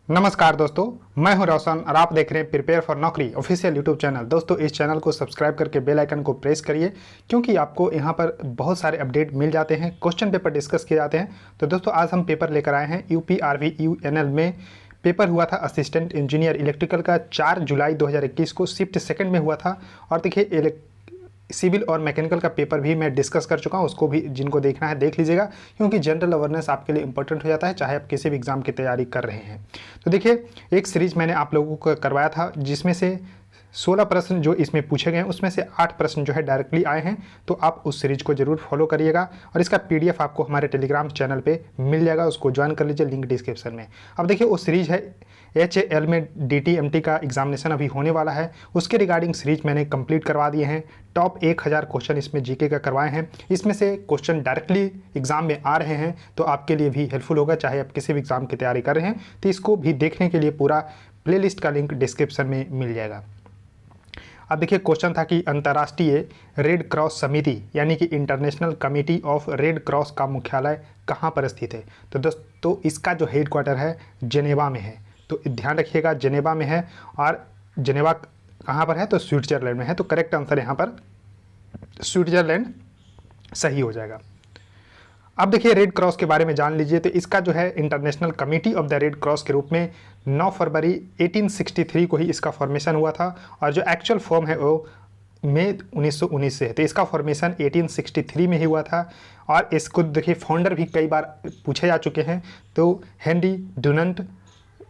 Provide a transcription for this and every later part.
नमस्कार दोस्तों, मैं हूं रोशन और आप देख रहे हैं प्रिपेयर फॉर नौकरी ऑफिशियल यूट्यूब चैनल। दोस्तों, इस चैनल को सब्सक्राइब करके बेल आइकन को प्रेस करिए क्योंकि आपको यहां पर बहुत सारे अपडेट मिल जाते हैं, क्वेश्चन पेपर डिस्कस किए जाते हैं। तो दोस्तों, आज हम पेपर लेकर आए हैं UPRV-UNL में पेपर हुआ था असिस्टेंट इंजीनियर इलेक्ट्रिकल का 4 जुलाई 2021 को शिफ्ट सेकंड में हुआ था। और देखिए, सिविल और मैकेनिकल का पेपर भी मैं डिस्कस कर चुका हूँ, उसको भी जिनको देखना है देख लीजिएगा क्योंकि जनरल अवेयरनेस आपके लिए इंपॉर्टेंट हो जाता है चाहे आप किसी भी एग्जाम की तैयारी कर रहे हैं। तो देखिए, एक सीरीज मैंने आप लोगों को करवाया था जिसमें से 16 प्रश्न जो इसमें पूछे गए हैं उसमें से 8 प्रश्न जो है डायरेक्टली आए हैं। तो आप उस सीरीज को जरूर फॉलो करिएगा और इसका PDF आपको हमारे टेलीग्राम चैनल पे मिल जाएगा, उसको ज्वाइन कर लीजिए, लिंक डिस्क्रिप्शन में। अब देखिए, वो सीरीज है HAL में DTMT का एग्जामिनेशन अभी होने वाला है, उसके रिगार्डिंग सीरीज मैंने कंप्लीट करवा दिए हैं। टॉप 1000 क्वेश्चन इसमें जीके का करवाए हैं, इसमें से क्वेश्चन डायरेक्टली एग्जाम में आ रहे हैं तो आपके लिए भी हेल्पफुल होगा चाहे आप किसी भी एग्जाम की तैयारी कर रहे हैं। तो इसको भी देखने के लिए पूरा प्लेलिस्ट का लिंक डिस्क्रिप्शन में मिल जाएगा। अब देखिए, क्वेश्चन था कि अंतर्राष्ट्रीय रेड क्रॉस समिति यानी कि international committee of red cross का मुख्यालय कहाँ पर स्थित है। तो दोस्तों, इसका जो हेडक्वार्टर है जेनेवा में है, तो ध्यान रखिएगा जेनेवा में है। और जेनेवा कहाँ पर है तो स्विट्जरलैंड में है, तो करेक्ट आंसर यहाँ पर स्विट्जरलैंड सही हो जाएगा। अब देखिए, रेड क्रॉस के बारे में जान लीजिए। तो इसका जो है international committee of the red cross के रूप में 9 फरवरी 1863 को ही इसका फॉर्मेशन हुआ था और जो एक्चुअल फॉर्म है वो मई 1919 से है। तो इसका फॉर्मेशन 1863 में ही हुआ था। और इसको देखिए, फाउंडर भी कई बार पूछे जा चुके हैं। तो हेनरी डुनंट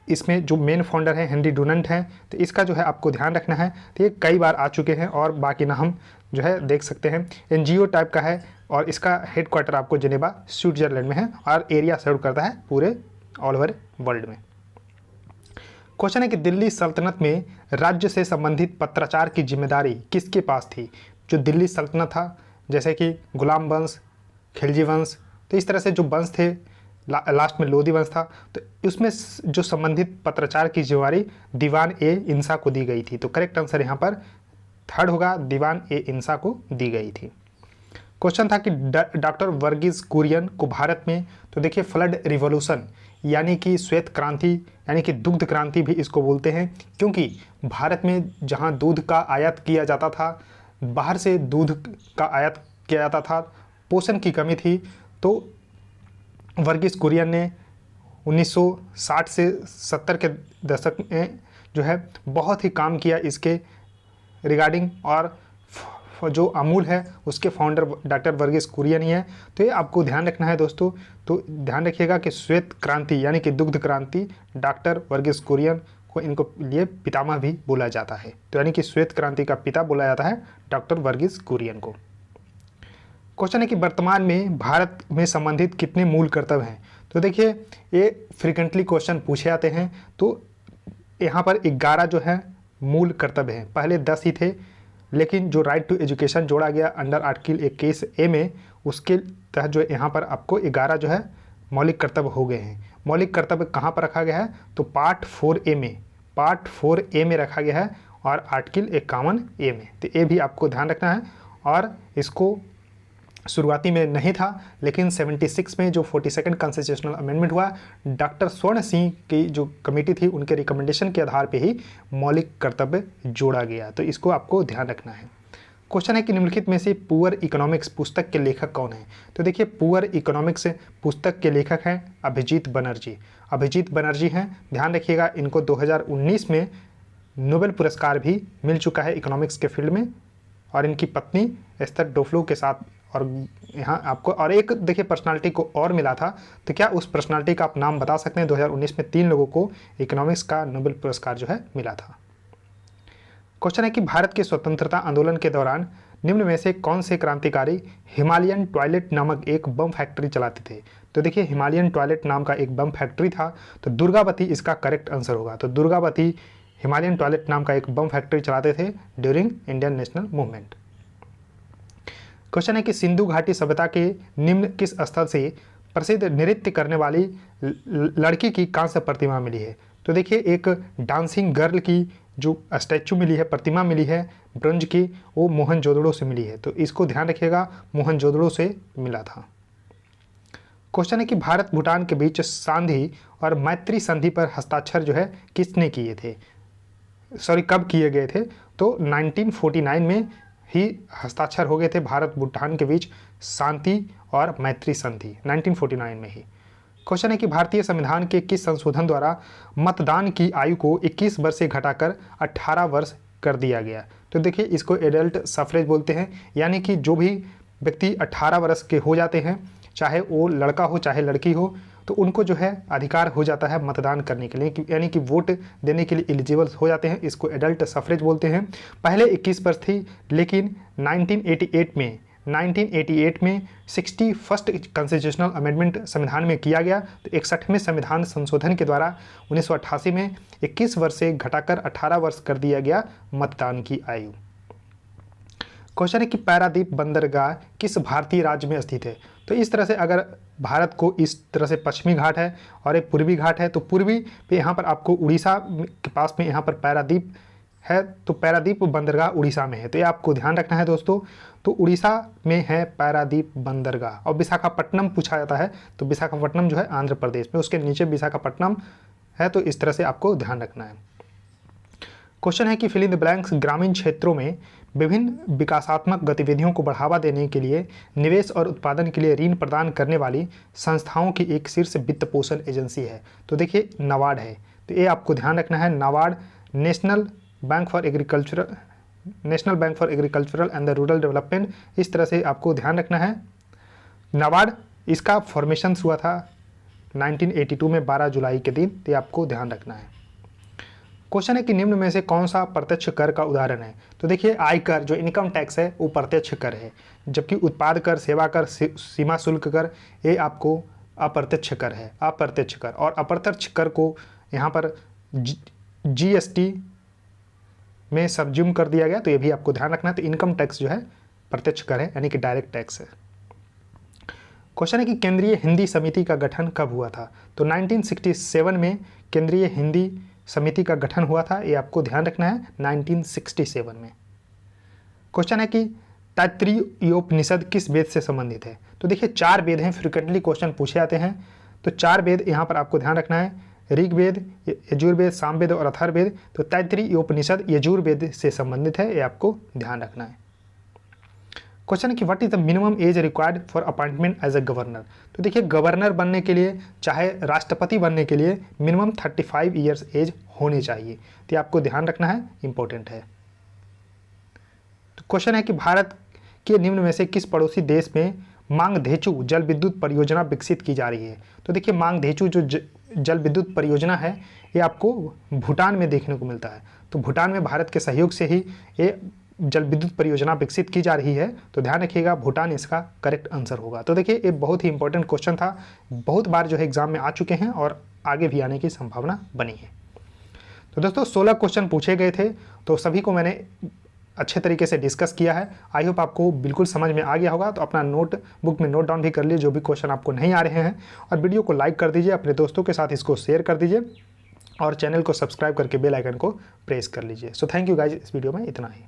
इसमें जो मेन फाउंडर है हेनरी डुनंट हैं। तो इसका जो है आपको ध्यान रखना है, तो ये कई बार आ चुके हैं और बाकी ना हम जो है देख सकते हैं। NGO टाइप का है और इसका हेडक्वार्टर आपको जेनेवा स्विट्जरलैंड में है और एरिया सर्व करता है पूरे ऑल ओवर वर्ल्ड में। क्वेश्चन है कि दिल्ली सल्तनत में राज्य से संबंधित पत्राचार की जिम्मेदारी किसके पास थी। जो दिल्ली सल्तनत था, जैसे कि गुलाम वंश, खिलजी वंश, तो इस तरह से जो वंश थे, लास्ट में लोधी वंश था, तो उसमें जो संबंधित पत्राचार की जिम्मेदारी दीवान ए इंसा को दी गई थी। तो करेक्ट आंसर यहाँ पर थर्ड होगा, दीवान ए इंसा को दी गई थी। क्वेश्चन था कि डॉक्टर वर्गीस कुरियन को भारत में, तो देखिए, फ्लड रिवॉल्यूशन यानी कि श्वेत क्रांति यानी कि दुग्ध क्रांति भी इसको बोलते हैं क्योंकि भारत में जहां दूध का आयात किया जाता था, बाहर से दूध का आयात किया जाता था, पोषण की कमी थी, तो वर्गीस कुरियन ने 1960 से 70 के दशक में जो है बहुत ही काम किया इसके रिगार्डिंग। और जो अमूल है उसके फाउंडर डॉक्टर वर्गीस कुरियन ही है। तो ये आपको ध्यान रखना है दोस्तों। तो ध्यान रखिएगा कि श्वेत क्रांति यानी कि दुग्ध क्रांति, डॉक्टर वर्गीस कुरियन को इनको लिए पितामह भी बोला जाता है। तो यानी कि श्वेत क्रांति का पिता बोला जाता है डॉक्टर वर्गीस कुरियन को। क्वेश्चन है कि वर्तमान में भारत में संबंधित कितने मूल कर्तव्य हैं। तो देखिए, ये फ्रिक्वेंटली क्वेश्चन पूछे जाते हैं। तो यहाँ पर 11 जो है मूल कर्तव्य हैं, पहले 10 ही थे, लेकिन जो राइट टू एजुकेशन जोड़ा गया अंडर आर्टिकल 21A में, उसके तहत जो यहाँ पर आपको 11 जो है मौलिक कर्तव्य हो गए हैं। मौलिक कर्तव्य कहाँ पर रखा गया है तो पार्ट 4A में रखा गया है और आर्टिकल 51A में। तो ये भी आपको ध्यान रखना है। और इसको शुरुआती में नहीं था, लेकिन 76 में जो 42nd कॉन्स्टिट्यूशनल अमेंडमेंट हुआ, डॉक्टर स्वर्ण सिंह की जो कमेटी थी उनके रिकमेंडेशन के आधार पे ही मौलिक कर्तव्य जोड़ा गया। तो इसको आपको ध्यान रखना है। क्वेश्चन है कि निम्नलिखित में से पुअर इकोनॉमिक्स पुस्तक के लेखक कौन है। तो देखिए, पुअर इकोनॉमिक्स पुस्तक के लेखक हैं अभिजीत बनर्जी। अभिजीत बनर्जी हैं, ध्यान रखिएगा। इनको 2019 में नोबेल पुरस्कार भी मिल चुका है इकोनॉमिक्स के फील्ड में, और इनकी पत्नी एस्थर डुफ्लो के साथ। और यहाँ आपको और एक देखिए पर्सनालिटी को और मिला था, तो क्या उस पर्सनालिटी का आप नाम बता सकते हैं। 2019 में 3 लोगों को इकोनॉमिक्स का नोबेल पुरस्कार जो है मिला था। क्वेश्चन है कि भारत के स्वतंत्रता आंदोलन के दौरान निम्न में से कौन से क्रांतिकारी हिमालयन टॉयलेट नामक एक बम फैक्ट्री चलाते थे। तो देखिए, हिमालयन टॉयलेट नाम का एक बम फैक्ट्री था, तो दुर्गावती इसका करेक्ट आंसर होगा। तो दुर्गावती हिमालयन टॉयलेट नाम का एक बम फैक्ट्री चलाते थे during Indian national movement. Question है कि सिंधु घाटी सभ्यता के निम्न किस स्थल से प्रसिद्ध नृत्य करने वाली लड़की की कांस्य प्रतिमा मिली है। तो देखिए, एक डांसिंग गर्ल की जो स्टैचू मिली है, प्रतिमा मिली है ब्रॉन्ज की, वो मोहनजोदड़ो से मिली है। तो इसको ध्यान रखिएगा, मोहनजोदड़ो से मिला था। क्वेश्चन है कि भारत भूटान के बीच सांधी और मैत्री संधि पर हस्ताक्षर जो है किसने किए थे, सॉरी कब किए गए थे, तो 1949 में ही हस्ताक्षर हो गए थे भारत भूटान के बीच शांति और मैत्री संधि 1949 में ही। क्वेश्चन है कि भारतीय संविधान के किस संशोधन द्वारा मतदान की आयु को 21 वर्ष से घटाकर 18 वर्ष कर दिया गया। तो देखिए इसको एडल्ट सफरेज बोलते हैं, यानी कि जो भी व्यक्ति 18 वर्ष के हो जाते हैं, चाहे वो लड़का हो चाहे लड़की हो, तो उनको जो है अधिकार हो जाता है मतदान करने के लिए, यानी कि वोट देने के लिए एलिजिबल हो जाते हैं। इसको एडल्ट सफरेज बोलते हैं। पहले 21 वर्ष थी, लेकिन 1988 में 61st कॉन्स्टिट्यूशनल अमेंडमेंट संविधान में किया गया। तो 61वें संविधान संशोधन के द्वारा 1988 में 21 वर्ष से घटाकर 18 वर्ष कर दिया गया मतदान की आयु। क्वेश्चन है कि पारादीप बंदरगाह किस भारतीय राज्य में स्थित है। तो इस तरह से अगर भारत को इस तरह से पश्चिमी घाट है और एक पूर्वी घाट है, तो पूर्वी पे यहाँ पर आपको उड़ीसा के पास में यहाँ पर पारादीप है, तो पारादीप बंदरगाह उड़ीसा में है। तो ये आपको ध्यान रखना है दोस्तों। तो उड़ीसा में है पारादीप बंदरगाह। और विशाखापट्टनम पूछा जाता है, तो विशाखापट्टनम जो है आंध्र प्रदेश में, उसके नीचे विशाखापट्टनम है। तो इस तरह से आपको ध्यान रखना है। क्वेश्चन है कि फिल इन द ब्लैंक्स ग्रामीण क्षेत्रों में विभिन्न विकासात्मक गतिविधियों को बढ़ावा देने के लिए निवेश और उत्पादन के लिए ऋण प्रदान करने वाली संस्थाओं की एक शीर्ष वित्त पोषण एजेंसी है। तो देखिए नाबार्ड है। तो ये आपको ध्यान रखना है। NABARD national bank for agricultural and the rural development, इस तरह से आपको ध्यान रखना है। नाबार्ड इसका फॉर्मेशन हुआ था 1982 में 12 जुलाई के दिन। तो आपको ध्यान रखना है। क्वेश्चन है कि निम्न में से कौन सा प्रत्यक्ष कर का उदाहरण है। तो देखिए आयकर जो इनकम टैक्स है वो प्रत्यक्ष कर है, जबकि उत्पाद कर, सेवा कर, सीमा शुल्क कर ये आपको अप्रत्यक्ष कर है। अप्रत्यक्ष कर और अप्रत्यक्ष कर को यहाँ पर GST में सबज्यूम कर दिया गया। तो ये भी आपको ध्यान रखना है। तो इनकम टैक्स जो है प्रत्यक्ष कर है, यानी कि डायरेक्ट टैक्स है। क्वेश्चन है कि केंद्रीय हिंदी समिति का गठन कब हुआ था। तो 1967 में केंद्रीय हिंदी समिति का गठन हुआ था। ये आपको ध्यान रखना है 1967 में। क्वेश्चन है कि तैत्तिरीयोपनिषद किस वेद से संबंधित है। तो देखिए 4 वेद हैं, फ्रिक्वेंटली क्वेश्चन पूछे जाते हैं। तो 4 वेद यहाँ पर आपको ध्यान रखना है, ऋग्वेद, यजुर्वेद, सामवेद और अथर्ववेद। तो तैत्तिरीयोपनिषद यजुर्वेद से संबंधित है, ये आपको ध्यान रखना है। क्वेश्चन है कि what is the minimum age required for appointment as a governor. तो देखिए गवर्नर बनने के लिए चाहे राष्ट्रपति बनने के लिए मिनिमम 35 ईयर्स एज होनी चाहिए। तो आपको ध्यान रखना है, इंपॉर्टेंट है। तो क्वेश्चन है कि भारत के निम्न में से किस पड़ोसी देश में मांगदेचू जल विद्युत परियोजना विकसित की जा रही है। तो देखिए मांगदेचू जो जल विद्युत परियोजना है ये आपको भूटान में देखने को मिलता है। तो भूटान में भारत के सहयोग से ही ये जल विद्युत परियोजना विकसित की जा रही है। तो ध्यान रखिएगा भूटान इसका करेक्ट आंसर होगा। तो देखिए ये बहुत ही इंपॉर्टेंट क्वेश्चन था, बहुत बार जो है एग्जाम में आ चुके हैं और आगे भी आने की संभावना बनी है। तो दोस्तों 16 क्वेश्चन पूछे गए थे, तो सभी को मैंने अच्छे तरीके से डिस्कस किया है। आई होप आपको बिल्कुल समझ में आ गया होगा। तो अपना नोट बुक में नोट डाउन भी कर लीजिए जो भी क्वेश्चन आपको नहीं आ रहे हैं, और वीडियो को लाइक कर दीजिए, अपने दोस्तों के साथ इसको शेयर कर दीजिए और चैनल को सब्सक्राइब करके बेल आइकन को प्रेस कर लीजिए। सो थैंक यू गाइज, इस वीडियो में इतना ही।